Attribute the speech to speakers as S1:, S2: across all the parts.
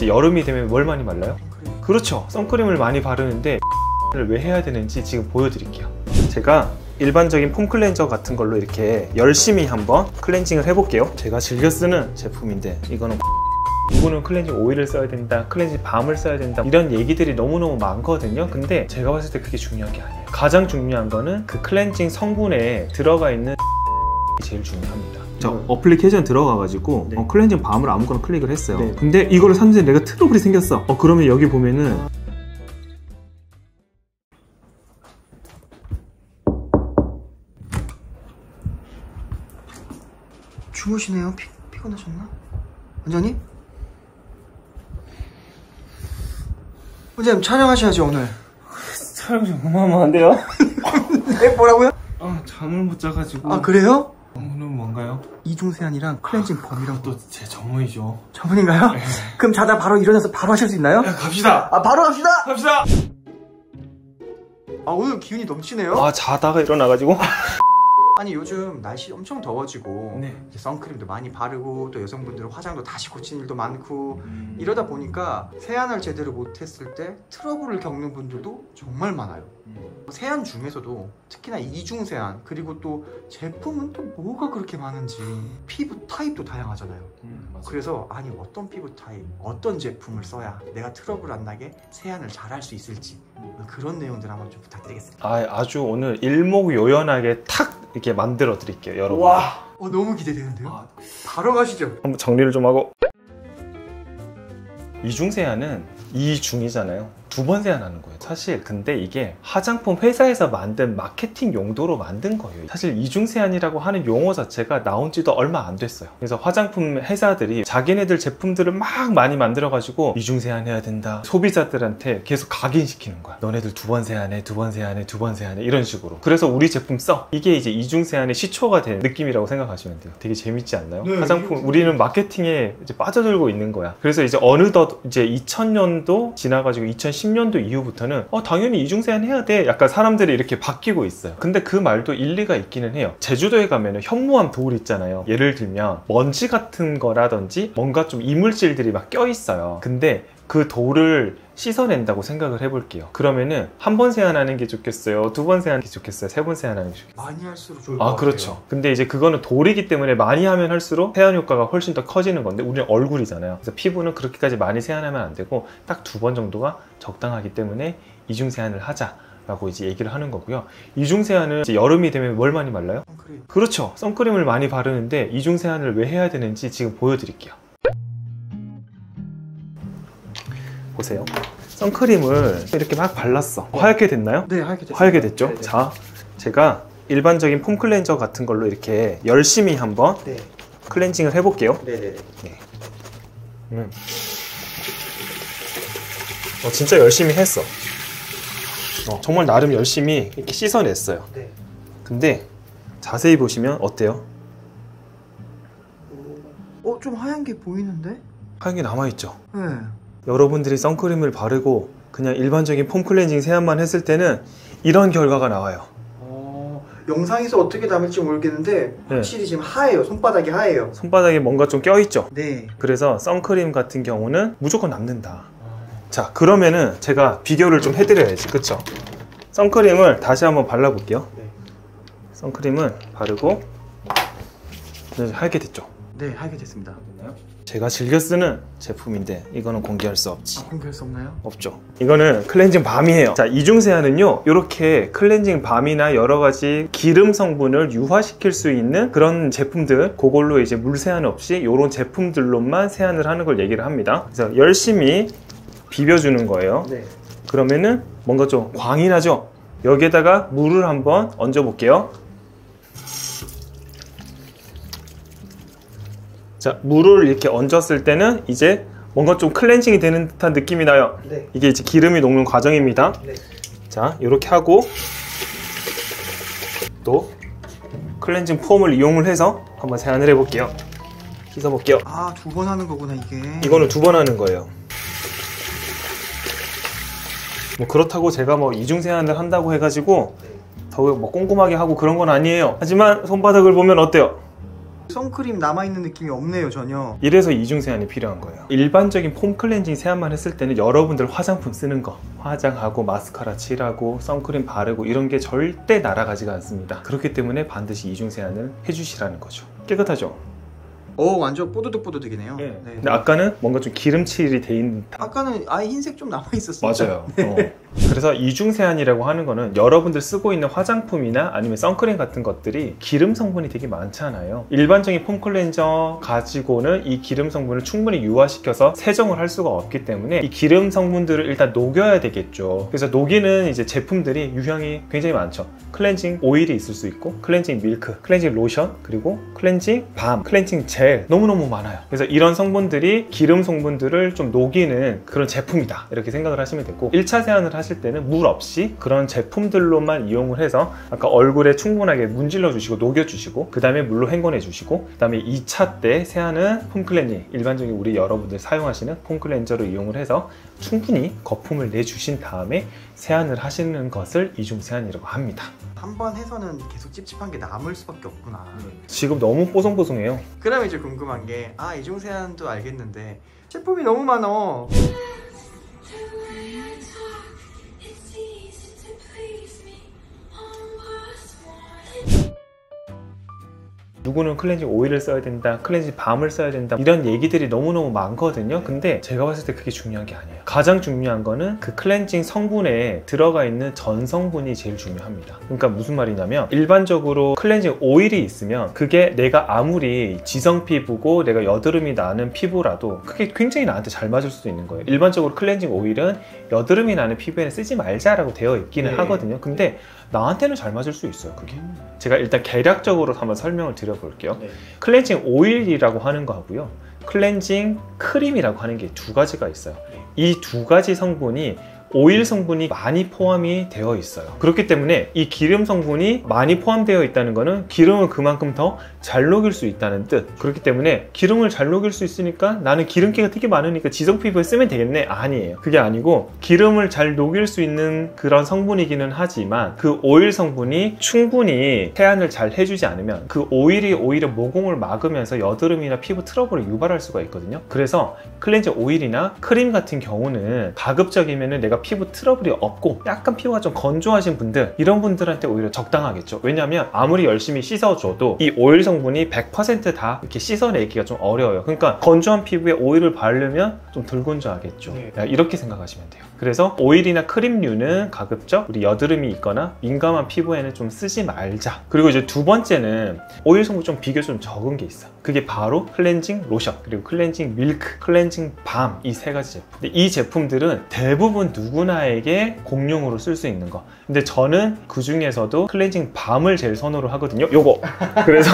S1: 이제 여름이 되면 뭘 많이 발라요? 그렇죠. 선크림을 많이 바르는데 왜 해야 되는지 지금 보여드릴게요. 제가 일반적인 폼 클렌저 같은 걸로 이렇게 열심히 한번 클렌징을 해볼게요. 제가 즐겨 쓰는 제품인데 이거는 클렌징 오일을 써야 된다, 클렌징 밤을 써야 된다, 이런 얘기들이 너무너무 많거든요. 근데 제가 봤을 때 그게 중요한 게 아니에요. 가장 중요한 거는 그 클렌징 성분에 들어가 있는 제일 중요합니다. 자, 어플리케이션 들어가가지고 클렌징 밤을 아무거나 클릭을 했어요. 근데 이거를 샀는데 내가 트러블이 생겼어. 그러면 여기 보면은
S2: 주무시네요? 피곤하셨나? 원장님? 원장님 촬영하셔야죠 오늘.
S1: 촬영 좀 그만하면 안 돼요?
S2: 네? 뭐라고요?
S1: 잠을 못 자가지고.
S2: 아 그래요?
S1: 오늘은 뭔가요?
S2: 이중세안이랑 클렌징 범이랑
S1: 또 제 전문이죠.
S2: 전문인가요? 네. 그럼 자다 바로 일어나서 바로 하실 수 있나요?
S1: 야, 갑시다.
S2: 바로 갑시다.
S1: 갑시다.
S2: 오늘 기운이 넘치네요.
S1: 자다가 일어나가지고.
S2: 아니 요즘 날씨 엄청 더워지고
S1: 네.
S2: 이제 선크림도 많이 바르고 또 여성분들은 화장도 다시 고치는 일도 많고 이러다 보니까 세안을 제대로 못했을 때 트러블을 겪는 분들도 정말 많아요. 세안 중에서도 특히나 이중 세안 그리고 또 제품은 또 뭐가 그렇게 많은지 피부 타입도 다양하잖아요. 그래서 아니 어떤 피부 타입, 어떤 제품을 써야 내가 트러블 안 나게 세안을 잘 할 수 있을지 그런 내용들 한번 좀 부탁드리겠습니다.
S1: 아주 오늘 일목요연하게 탁 이렇게 만들어 드릴게요, 여러분.
S2: 와, 너무 기대되는데요? 바로 가시죠.
S1: 한번 정리를 좀 하고. 이중 세안은 이중이잖아요. 2번 세안하는 거예요. 사실 근데 이게 화장품 회사에서 만든 마케팅 용도로 만든 거예요. 사실 이중 세안이라고 하는 용어 자체가 나온 지도 얼마 안 됐어요. 그래서 화장품 회사들이 자기네들 제품들을 막 많이 만들어 가지고 이중 세안해야 된다, 소비자들한테 계속 각인시키는 거야. 너네들 2번 세안해, 2번 세안해, 2번 세안해, 이런 식으로. 그래서 우리 제품 써. 이게 이제 이중 세안의 시초가 된 느낌이라고 생각하시면 돼요. 되게 재밌지 않나요? 네, 화장품 우리는 마케팅에 이제 빠져들고 있는 거야. 그래서 이제 어느덧 이제 2000년도 지나가지고 2010년도 이후부터는 당연히 이중세안 해야 돼, 약간 사람들이 이렇게 바뀌고 있어요. 근데 그 말도 일리가 있기는 해요. 제주도에 가면 현무암 돌 있잖아요. 예를 들면 먼지 같은 거라든지 뭔가 좀 이물질들이 막 껴있어요. 근데 그 돌을 씻어낸다고 생각을 해볼게요. 그러면은 한 번 세안하는 게 좋겠어요? 2번 세안하는 게 좋겠어요? 3번 세안하는 게 좋겠어요?
S2: 많이 할수록 좋을 것 같아요.
S1: 그렇죠. 근데 이제 그거는 돌이기 때문에 많이 하면 할수록 세안 효과가 훨씬 더 커지는 건데 우리는 얼굴이잖아요. 그래서 피부는 그렇게까지 많이 세안하면 안 되고 딱 2번 정도가 적당하기 때문에 이중 세안을 하자 라고 이제 얘기를 하는 거고요. 이중 세안은 이제 여름이 되면 뭘 많이 발라요?
S2: 선크림.
S1: 그렇죠. 선크림을 많이 바르는데 이중 세안을 왜 해야 되는지 지금 보여드릴게요. 보세요. 선크림을 이렇게 막 발랐어. 하얗게 됐나요?
S2: 네, 하얗게 됐어요.
S1: 하얗게 됐죠?
S2: 네네.
S1: 자, 제가 일반적인 폼 클렌저 같은 걸로 이렇게 열심히 한번 클렌징을 해볼게요.
S2: 네네.
S1: 네. 진짜 열심히 했어. 정말 나름 열심히 이렇게 씻어냈어요.
S2: 네.
S1: 근데 자세히 보시면 어때요?
S2: 좀 하얀 게 보이는데?
S1: 하얀 게 남아있죠?
S2: 네.
S1: 여러분들이 선크림을 바르고 그냥 일반적인 폼 클렌징 세안만 했을 때는 이런 결과가 나와요.
S2: 영상에서 어떻게 담을지 모르겠는데 확실히 지금 하얘요. 손바닥이 하얘요.
S1: 손바닥에 뭔가 좀 껴있죠?
S2: 네.
S1: 그래서 선크림 같은 경우는 무조건 남는다. 자, 그러면은 제가 비교를 좀 해드려야지, 그쵸? 선크림을 다시 한번 발라볼게요.
S2: 네.
S1: 선크림을 바르고 하얗게 됐죠?
S2: 네, 하얗게 됐습니다.
S1: 제가 즐겨 쓰는 제품인데 이거는 공개할 수 없지.
S2: 공개할 수 없나요?
S1: 없죠. 이거는 클렌징 밤이에요. 자, 이중 세안은요, 이렇게 클렌징 밤이나 여러 가지 기름 성분을 유화시킬 수 있는 그런 제품들, 그걸로 이제 물 세안 없이 이런 제품들로만 세안을 하는 걸 얘기를 합니다. 그래서 열심히 비벼주는 거예요.
S2: 네.
S1: 그러면은 뭔가 좀 광이 나죠? 여기에다가 물을 한번 얹어 볼게요. 자, 물을 이렇게 얹었을 때는 이제 뭔가 좀 클렌징이 되는 듯한 느낌이 나요.
S2: 네.
S1: 이게 이제 기름이 녹는 과정입니다.
S2: 네.
S1: 자, 이렇게 하고 또 클렌징 폼을 이용을 해서 한번 세안을 해볼게요. 씻어볼게요.
S2: 2번 하는 거구나 이게.
S1: 이거는 2번 하는 거예요. 뭐 그렇다고 제가 뭐 이중 세안을 한다고 해가지고 더 뭐 꼼꼼하게 하고 그런 건 아니에요. 하지만 손바닥을 보면 어때요?
S2: 선크림 남아있는 느낌이 없네요, 전혀.
S1: 이래서 이중 세안이 필요한 거예요. 일반적인 폼 클렌징 세안만 했을 때는 여러분들 화장품 쓰는 거, 화장하고 마스카라 칠하고 선크림 바르고 이런 게 절대 날아가지가 않습니다. 그렇기 때문에 반드시 이중 세안을 해주시라는 거죠. 깨끗하죠?
S2: 완전 뽀드득뽀드득이네요.
S1: 예.
S2: 네.
S1: 근데 아까는 뭔가 좀 기름칠이 돼 있는 듯한.
S2: 아까는 아예 흰색 좀 남아있었어요.
S1: 맞아요. 그래서 이중 세안이라고 하는 거는 여러분들 쓰고 있는 화장품이나 아니면 선크림 같은 것들이 기름 성분이 되게 많잖아요. 일반적인 폼 클렌저 가지고는 이 기름 성분을 충분히 유화시켜서 세정을 할 수가 없기 때문에 이 기름 성분들을 일단 녹여야 되겠죠. 그래서 녹이는 이제 제품들이 유형이 굉장히 많죠. 클렌징 오일이 있을 수 있고, 클렌징 밀크, 클렌징 로션, 그리고 클렌징 밤, 클렌징 젤, 너무너무 많아요. 그래서 이런 성분들이 기름 성분들을 좀 녹이는 그런 제품이다, 이렇게 생각을 하시면 되고, 1차 세안을 하실 때는 물 없이 그런 제품들로만 이용을 해서 아까 얼굴에 충분하게 문질러 주시고 녹여 주시고, 그 다음에 물로 헹궈내 주시고, 그 다음에 2차 때 세안은 폼 클렌징, 일반적인 우리 여러분들 사용하시는 폼 클렌저를 이용을 해서 충분히 거품을 내주신 다음에 세안을 하시는 것을 이중 세안이라고 합니다.
S2: 한 번 해서는 계속 찝찝한 게 남을 수밖에 없구나.
S1: 지금 너무 뽀송뽀송해요.
S2: 그다음에 이제 궁금한 게, 이중 세안도 알겠는데 제품이 너무 많아.
S1: 누구는 클렌징 오일을 써야 된다, 클렌징 밤을 써야 된다, 이런 얘기들이 너무너무 많거든요. 근데 제가 봤을 때 그게 중요한 게 아니에요. 가장 중요한 거는 그 클렌징 성분에 들어가 있는 전 성분이 제일 중요합니다. 그러니까 무슨 말이냐면, 일반적으로 클렌징 오일이 있으면 그게 내가 아무리 지성 피부고 내가 여드름이 나는 피부라도 그게 굉장히 나한테 잘 맞을 수도 있는 거예요. 일반적으로 클렌징 오일은 여드름이 나는 피부에는 쓰지 말자라고 되어 있기는 하거든요. 근데 나한테는 잘 맞을 수 있어요, 그게. 제가 일단 개략적으로 한번 설명을 드려볼게요. 클렌징 오일이라고 하는 거하고요, 클렌징 크림이라고 하는 게 두 가지가 있어요. 이 두 가지 성분이 오일 성분이 많이 포함이 되어 있어요. 그렇기 때문에 이 기름 성분이 많이 포함되어 있다는 것은 기름을 그만큼 더 잘 녹일 수 있다는 뜻. 그렇기 때문에 기름을 잘 녹일 수 있으니까 나는 기름기가 되게 많으니까 지성 피부에 쓰면 되겠네? 아니에요. 그게 아니고, 기름을 잘 녹일 수 있는 그런 성분이기는 하지만 그 오일 성분이 충분히 세안을 잘 해주지 않으면 그 오일이 오히려 모공을 막으면서 여드름이나 피부 트러블을 유발할 수가 있거든요. 그래서 클렌징 오일이나 크림 같은 경우는 가급적이면 내가 피부 트러블이 없고 약간 피부가 좀 건조하신 분들, 이런 분들한테 오히려 적당하겠죠. 왜냐하면 아무리 열심히 씻어줘도 이 오일 성분이 100% 다 이렇게 씻어내기가 좀 어려워요. 그러니까 건조한 피부에 오일을 바르면 좀 덜 건조하겠죠. 이렇게 생각하시면 돼요. 그래서 오일이나 크림류는 가급적 우리 여드름이 있거나 민감한 피부에는 좀 쓰지 말자. 그리고 이제 두 번째는 오일 성분 좀 비교적 좀 적은 게 있어. 그게 바로 클렌징 로션, 그리고 클렌징 밀크, 클렌징 밤, 이 세 가지 제품. 근데 이 제품들은 대부분 누구나에게 공용으로 쓸 수 있는 거. 근데 저는 그 중에서도 클렌징 밤을 제일 선호를 하거든요. 요거. 그래서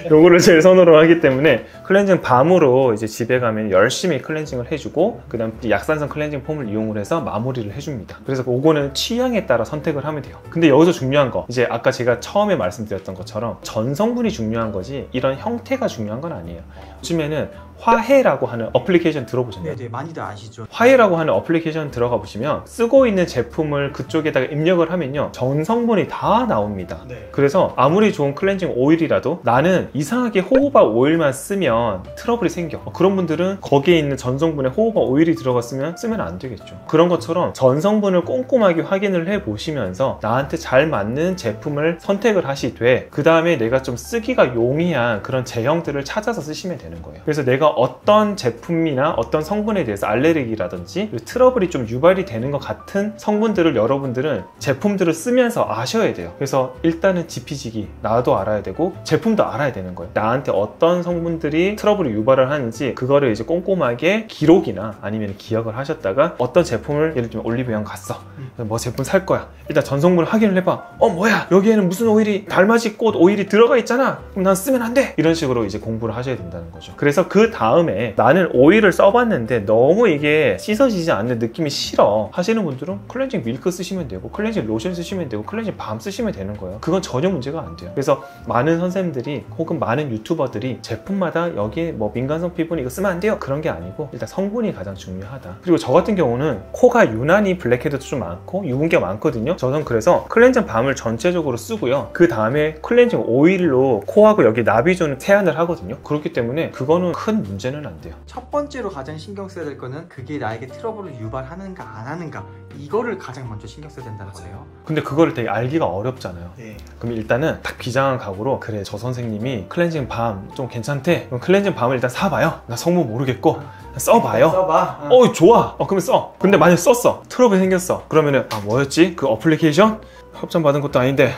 S1: 요거를 제일 선호를 하기 때문에 클렌징 밤으로 이제 집에 가면 열심히 클렌징을 해주고, 그 다음 약산성 클렌징 폼을 이용을 해서 마무리를 해줍니다. 그래서 요거는 취향에 따라 선택을 하면 돼요. 근데 여기서 중요한 거, 이제 아까 제가 처음에 말씀드렸던 것처럼 전성분이 중요한 거지 이런 형태가 중요한 건 아니에요. 요즘에는 화해라고 하는 어플리케이션 들어보셨나요?
S2: 네, 많이들 아시죠.
S1: 화해라고 하는 어플리케이션 들어가 보시면 쓰고 있는 제품을 그쪽에다가 입력을 하면요, 전 성분이 다 나옵니다. 그래서 아무리 좋은 클렌징 오일이라도 나는 이상하게 호호바 오일만 쓰면 트러블이 생겨. 그런 분들은 거기에 있는 전 성분에 호호바 오일이 들어갔으면 쓰면 안 되겠죠. 그런 것처럼 전 성분을 꼼꼼하게 확인을 해 보시면서 나한테 잘 맞는 제품을 선택을 하시되, 그 다음에 내가 좀 쓰기가 용이한 그런 제형들을 찾아서 쓰시면 되는 거예요. 그래서 내가 어떤 제품이나 어떤 성분에 대해서 알레르기라든지 트러블이 좀 유발이 되는 것 같은 성분들을 여러분들은 제품들을 쓰면서 아셔야 돼요. 그래서 일단은 지피지기 나도 알아야 되고 제품도 알아야 되는 거예요. 나한테 어떤 성분들이 트러블을 유발을 하는지 그거를 이제 꼼꼼하게 기록이나 아니면 기억을 하셨다가, 어떤 제품을 예를 들면 올리브영 갔어, 뭐 제품 살 거야, 일단 전성분을 확인을 해봐. 뭐야, 여기에는 무슨 오일이, 달맞이 꽃 오일이 들어가 있잖아, 그럼 난 쓰면 안 돼, 이런 식으로 이제 공부를 하셔야 된다는 거죠. 그래서 그 다음에 나는 오일을 써봤는데 너무 이게 씻어지지 않는 느낌이 싫어 하시는 분들은 클렌징 밀크 쓰시면 되고 클렌징 로션 쓰시면 되고 클렌징 밤 쓰시면 되는 거예요. 그건 전혀 문제가 안 돼요. 그래서 많은 선생님들이 혹은 많은 유튜버들이 제품마다 여기에 뭐 민감성 피부는 이거 쓰면 안 돼요 그런 게 아니고 일단 성분이 가장 중요하다. 그리고 저 같은 경우는 코가 유난히 블랙헤드도 좀 많고 유분기가 많거든요. 저는 그래서 클렌징 밤을 전체적으로 쓰고요. 그 다음에 클렌징 오일로 코하고 여기 나비존을 세안을 하거든요. 그렇기 때문에 그거는 큰 문제는 안 돼요.
S2: 첫 번째로 가장 신경 써야 될 거는 그게 나에게 트러블을 유발하는가 안 하는가, 이거를 가장 먼저 신경 써야 된다는 거예요.
S1: 근데 그거를 되게 알기가 어렵잖아요.
S2: 네.
S1: 그럼 일단은 딱 비장한 각오로 그래 저 선생님이 클렌징 밤 좀 괜찮대. 그럼 클렌징 밤을 일단 사봐요. 나 성분 모르겠고 써봐요.
S2: 써봐.
S1: 좋아. 그러면 써. 근데 만약 썼어. 트러블 생겼어. 그러면은 뭐였지? 그 어플리케이션? 협찬 받은 것도 아닌데.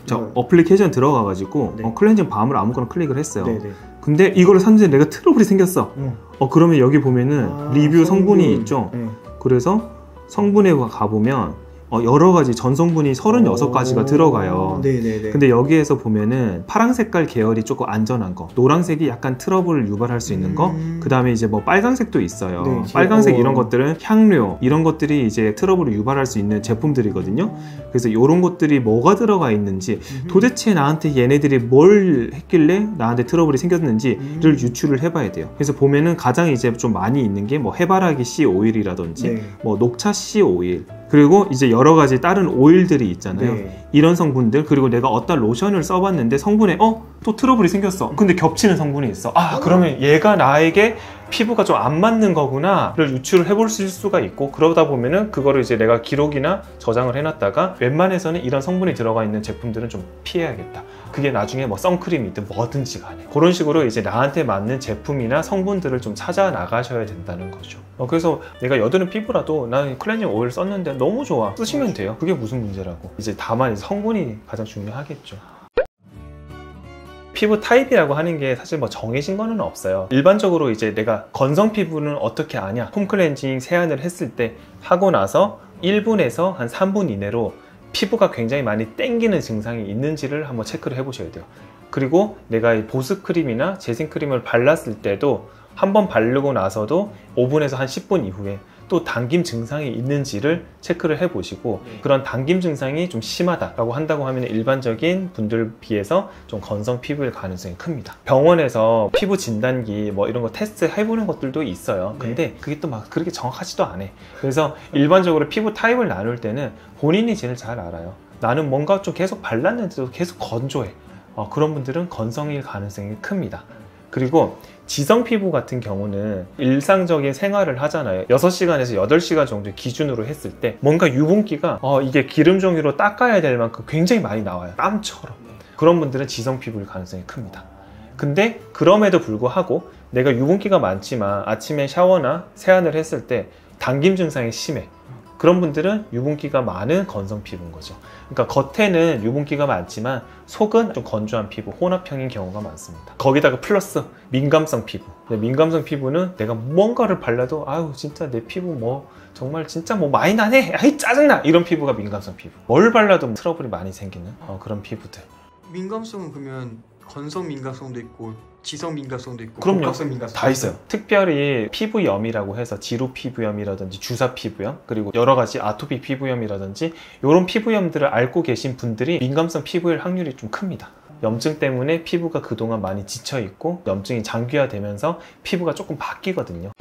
S1: 자, 어플리케이션 들어가가지고
S2: 네.
S1: 클렌징 밤을 아무거나 클릭을 했어요.
S2: 네네.
S1: 근데 이거를 샀는데 내가 트러블이 생겼어. 그러면 여기 보면은 리뷰 성분이 있죠. 그래서 성분에 가보면 여러 가지 전성분이 36가지가 들어가요.
S2: 네네네.
S1: 근데 여기에서 보면은 파란 색깔 계열이 조금 안전한 거, 노란색이 약간 트러블을 유발할 수 있는 거, 그 다음에 이제 뭐 빨간색도 있어요.
S2: 네,
S1: 빨간색 이런 것들은 향료 이런 것들이 이제 트러블을 유발할 수 있는 제품들이거든요. 그래서 이런 것들이 뭐가 들어가 있는지, 도대체 나한테 얘네들이 뭘 했길래 나한테 트러블이 생겼는지를 유추를 해봐야 돼요. 그래서 보면은 가장 이제 좀 많이 있는 게 뭐 해바라기 씨 오일이라든지
S2: 네.
S1: 뭐 녹차 씨 오일, 그리고 이제 여러 가지 다른 오일들이 있잖아요.
S2: 네.
S1: 이런 성분들, 그리고 내가 어떤 로션을 써봤는데 성분에 또 트러블이 생겼어. 근데 겹치는 성분이 있어. 그러면 얘가 나에게 피부가 좀 안 맞는 거구나를 유추를 해볼 수가 있고, 그러다 보면은 그거를 이제 내가 기록이나 저장을 해놨다가 웬만해서는 이런 성분이 들어가 있는 제품들은 좀 피해야겠다. 그게 나중에 뭐 선크림이든 뭐든지 간에 그런 식으로 이제 나한테 맞는 제품이나 성분들을 좀 찾아 나가셔야 된다는 거죠. 그래서 내가 여드름 피부라도 나는 클렌징 오일 썼는데 너무 좋아, 쓰시면 돼요. 그게 무슨 문제라고. 이제 다만 성분이 가장 중요하겠죠. 피부 타입이라고 하는 게 사실 뭐 정해진 거는 없어요. 일반적으로 이제 내가 건성 피부는 어떻게 아냐, 폼 클렌징 세안을 했을 때 하고 나서 1분에서 한 3분 이내로 피부가 굉장히 많이 땡기는 증상이 있는지를 한번 체크를 해 보셔야 돼요. 그리고 내가 이 보습 크림이나 재생 크림을 발랐을 때도 한번 바르고 나서도 5분에서 한 10분 이후에 또 당김 증상이 있는지를 체크를 해 보시고, 그런 당김 증상이 좀 심하다라고 한다고 하면 일반적인 분들 비해서 좀 건성 피부일 가능성이 큽니다. 병원에서 피부 진단기 뭐 이런 거 테스트 해보는 것들도 있어요. 근데 그게 또 막 그렇게 정확하지도 않아. 그래서 일반적으로 피부 타입을 나눌 때는 본인이 제일 잘 알아요. 나는 뭔가 좀 계속 발랐는데도 계속 건조해. 그런 분들은 건성일 가능성이 큽니다. 그리고 지성 피부 같은 경우는 일상적인 생활을 하잖아요. 6시간에서 8시간 정도 기준으로 했을 때 뭔가 유분기가 이게 기름종이로 닦아야 될 만큼 굉장히 많이 나와요. 땀처럼. 그런 분들은 지성 피부일 가능성이 큽니다. 근데 그럼에도 불구하고 내가 유분기가 많지만 아침에 샤워나 세안을 했을 때 당김 증상이 심해. 그런 분들은 유분기가 많은 건성 피부인 거죠. 그러니까 겉에는 유분기가 많지만 속은 좀 건조한 피부, 혼합형인 경우가 많습니다. 거기다가 플러스 민감성 피부. 민감성 피부는 내가 뭔가를 발라도 진짜 내 피부 뭐 정말 진짜 뭐 많이 나네, 짜증나, 이런 피부가 민감성 피부. 뭘 발라도 트러블이 많이 생기는 그런 피부들.
S2: 민감성은 그러면 건성 민감성도 있고 지성 민감성도 있고
S1: 그럼요.
S2: 복합성 민감성
S1: 다 있어요. 특별히 피부염이라고 해서 지루 피부염이라든지 주사 피부염, 그리고 여러 가지 아토피 피부염이라든지 이런 피부염들을 앓고 계신 분들이 민감성 피부일 확률이 좀 큽니다. 염증 때문에 피부가 그동안 많이 지쳐 있고 염증이 장기화되면서 피부가 조금 바뀌거든요.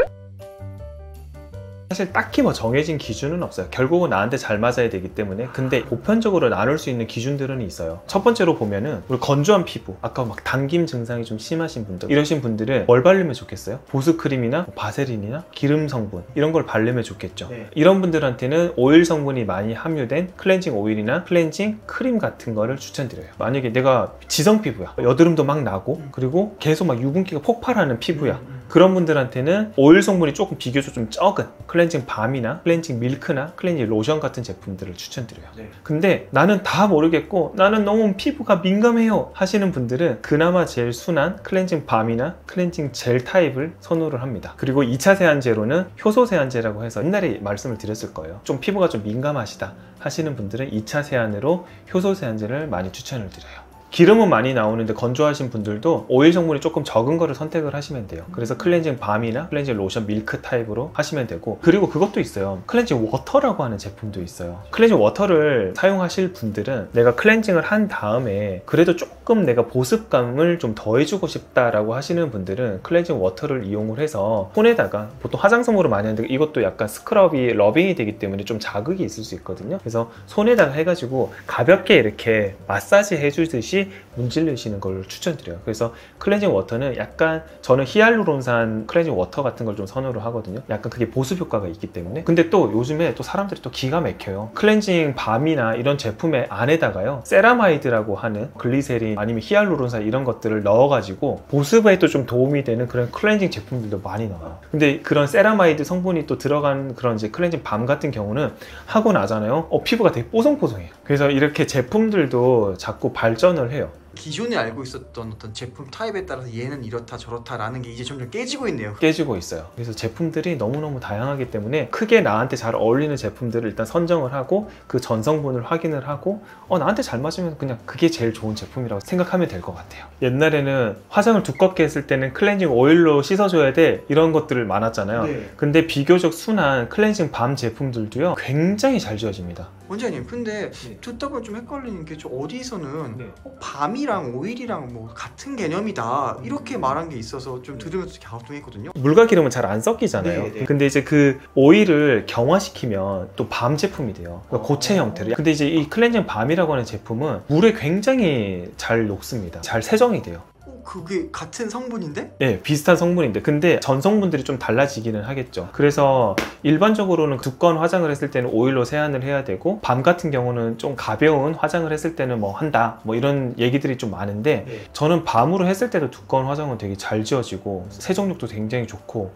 S1: 사실 딱히 뭐 정해진 기준은 없어요. 결국은 나한테 잘 맞아야 되기 때문에. 근데 보편적으로 나눌 수 있는 기준들은 있어요. 첫 번째로 보면은 우리 건조한 피부, 아까 막 당김 증상이 좀 심하신 분들, 이러신 분들은 뭘 바르면 좋겠어요? 보습 크림이나 바세린이나 기름 성분 이런 걸 바르면 좋겠죠. 이런 분들한테는 오일 성분이 많이 함유된 클렌징 오일이나 클렌징 크림 같은 거를 추천드려요. 만약에 내가 지성 피부야, 여드름도 막 나고 그리고 계속 막 유분기가 폭발하는 피부야, 그런 분들한테는 오일 성분이 조금 비교적 좀 적은 클렌징 밤이나 클렌징 밀크나 클렌징 로션 같은 제품들을 추천드려요. 근데 나는 다 모르겠고 나는 너무 피부가 민감해요 하시는 분들은 그나마 제일 순한 클렌징 밤이나 클렌징 젤 타입을 선호를 합니다. 그리고 2차 세안제로는 효소 세안제라고 해서 옛날에 말씀을 드렸을 거예요. 좀 피부가 좀 민감하시다 하시는 분들은 2차 세안으로 효소 세안제를 많이 추천을 드려요. 기름은 많이 나오는데 건조하신 분들도 오일 성분이 조금 적은 거를 선택을 하시면 돼요. 그래서 클렌징 밤이나 클렌징 로션 밀크 타입으로 하시면 되고, 그리고 그것도 있어요. 클렌징 워터라고 하는 제품도 있어요. 클렌징 워터를 사용하실 분들은 내가 클렌징을 한 다음에 그래도 조금 내가 보습감을 좀 더해주고 싶다라고 하시는 분들은 클렌징 워터를 이용을 해서 손에다가, 보통 화장솜으로 많이 하는데 이것도 약간 스크럽이 러빙이 되기 때문에 좀 자극이 있을 수 있거든요. 그래서 손에다가 해가지고 가볍게 이렇게 마사지 해주듯이 문질르시는 걸 추천드려요. 그래서 클렌징 워터는 약간, 저는 히알루론산 클렌징 워터 같은 걸 좀 선호를 하거든요. 약간 그게 보습 효과가 있기 때문에. 근데 또 요즘에 또 사람들이 또 기가 막혀요. 클렌징 밤이나 이런 제품의 안에다가요, 세라마이드라고 하는 글리세린 아니면 히알루론산 이런 것들을 넣어가지고 보습에도 좀 도움이 되는 그런 클렌징 제품들도 많이 나와요. 근데 그런 세라마이드 성분이 또 들어간 그런 이제 클렌징 밤 같은 경우는 하고 나잖아요. 피부가 되게 뽀송뽀송해요. 그래서 이렇게 제품들도 자꾸 발전을 해요.
S2: 기존에 알고 있었던 어떤 제품 타입에 따라서 얘는 이렇다 저렇다라는 게 이제 점점 깨지고 있네요.
S1: 깨지고 있어요. 그래서 제품들이 너무너무 다양하기 때문에 크게 나한테 잘 어울리는 제품들을 일단 선정을 하고 그 전성분을 확인을 하고 나한테 잘 맞으면 그냥 그게 제일 좋은 제품이라고 생각하면 될 것 같아요. 옛날에는 화장을 두껍게 했을 때는 클렌징 오일로 씻어줘야 돼, 이런 것들을 많았잖아요.
S2: 네.
S1: 근데 비교적 순한 클렌징 밤 제품들도요 굉장히 잘 지워집니다.
S2: 원장님, 근데 듣다 보면 좀 헷갈리는 게, 저 어디서는 밤이랑 오일이랑 뭐 같은 개념이다 이렇게 말한 게 있어서 좀 들으면서 갸우뚱했거든요.
S1: 물과 기름은 잘 안 섞이잖아요. 근데 이제 그 오일을 경화시키면 또 밤 제품이 돼요. 그러니까 고체 형태로. 근데 이제 이 클렌징 밤이라고 하는 제품은 물에 굉장히 잘 녹습니다. 잘 세정이 돼요.
S2: 그게 같은 성분인데?
S1: 네, 비슷한 성분인데 근데 전성분들이 좀 달라지기는 하겠죠. 그래서 일반적으로는 두꺼운 화장을 했을 때는 오일로 세안을 해야 되고, 밤 같은 경우는 좀 가벼운 화장을 했을 때는 뭐 한다, 뭐 이런 얘기들이 좀 많은데 저는 밤으로 했을 때도 두꺼운 화장은 되게 잘 지워지고 세정력도 굉장히 좋고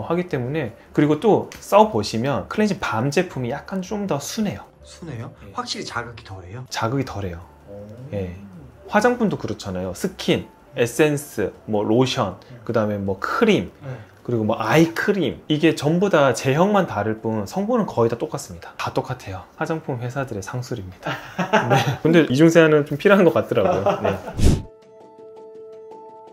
S1: 하기 때문에. 그리고 또 써보시면 클렌징 밤 제품이 약간 좀 더 순해요.
S2: 순해요? 확실히 자극이 덜해요?
S1: 자극이 덜해요. 예. 화장품도 그렇잖아요. 스킨, 에센스, 뭐 로션, 그 다음에 뭐 크림, 그리고 뭐 아이크림, 이게 전부 다 제형만 다를 뿐 성분은 거의 다 똑같습니다. 다 똑같아요. 화장품 회사들의 상술입니다. 네. 근데 이중세안은 좀 필요한 것 같더라고요. 네.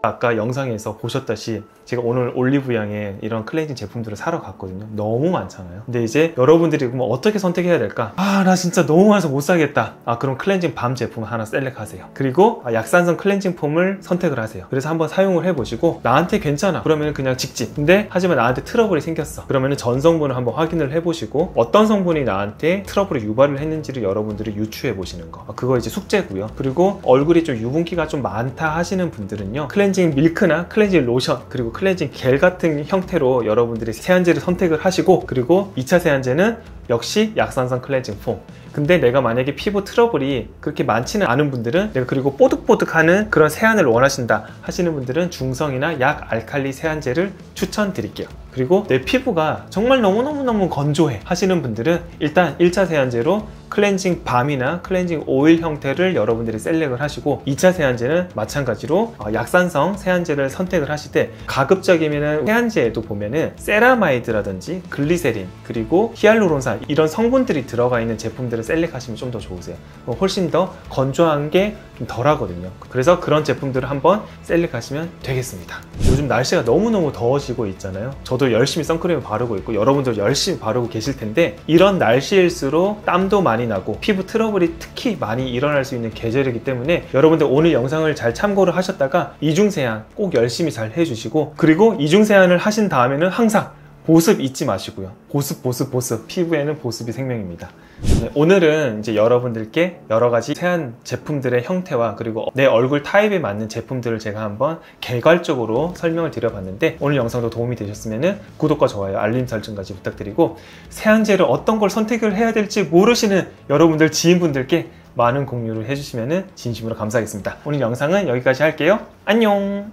S1: 아까 영상에서 보셨다시 제가 오늘 올리브영에 이런 클렌징 제품들을 사러 갔거든요. 너무 많잖아요. 근데 이제 여러분들이 그럼 어떻게 선택해야 될까? 나 진짜 너무 많아서 못 사겠다. 그럼 클렌징 밤 제품 하나 셀렉하세요. 그리고 약산성 클렌징 폼을 선택을 하세요. 그래서 한번 사용을 해보시고 나한테 괜찮아 그러면 그냥 직진. 근데 하지만 나한테 트러블이 생겼어 그러면 전성분을 한번 확인을 해보시고 어떤 성분이 나한테 트러블을 유발을 했는지를 여러분들이 유추해 보시는 거, 그거 이제 숙제고요. 그리고 얼굴이 좀 유분기가 좀 많다 하시는 분들은요, 클렌징 밀크나 클렌징 로션 그리고 클렌징 겔 같은 형태로 여러분들이 세안제를 선택을 하시고, 그리고 2차 세안제는 역시 약산성 클렌징 폼. 근데 내가 만약에 피부 트러블이 그렇게 많지는 않은 분들은, 내가 그리고 뽀득뽀득하는 그런 세안을 원하신다 하시는 분들은 중성이나 약 알칼리 세안제를 추천드릴게요. 그리고 내 피부가 정말 너무너무 건조해 하시는 분들은 일단 1차 세안제로 클렌징 밤이나 클렌징 오일 형태를 여러분들이 셀렉을 하시고, 2차 세안제는 마찬가지로 약산성 세안제를 선택을 하실 때, 가급적이면 세안제에도 보면은 세라마이드라든지 글리세린 그리고 히알루론산 이런 성분들이 들어가 있는 제품들을 셀렉하시면 좀 더 좋으세요. 훨씬 더 건조한 게 좀 덜 하거든요. 그래서 그런 제품들을 한번 셀렉하시면 되겠습니다. 요즘 날씨가 너무너무 더워지고 있잖아요. 저도 열심히 선크림을 바르고 있고 여러분들 열심히 바르고 계실 텐데, 이런 날씨일수록 땀도 많이 나고 피부 트러블이 특히 많이 일어날 수 있는 계절이기 때문에 여러분들 오늘 영상을 잘 참고를 하셨다가 이중세안 꼭 열심히 잘 해주시고, 그리고 이중세안을 하신 다음에는 항상 보습 잊지 마시고요. 보습. 피부에는 보습이 생명입니다. 네, 오늘은 이제 여러분들께 여러 가지 세안 제품들의 형태와 그리고 내 얼굴 타입에 맞는 제품들을 제가 한번 개괄적으로 설명을 드려봤는데, 오늘 영상도 도움이 되셨으면 구독과 좋아요, 알림 설정까지 부탁드리고, 세안제를 어떤 걸 선택을 해야 될지 모르시는 여러분들 지인분들께 많은 공유를 해주시면 진심으로 감사하겠습니다. 오늘 영상은 여기까지 할게요. 안녕.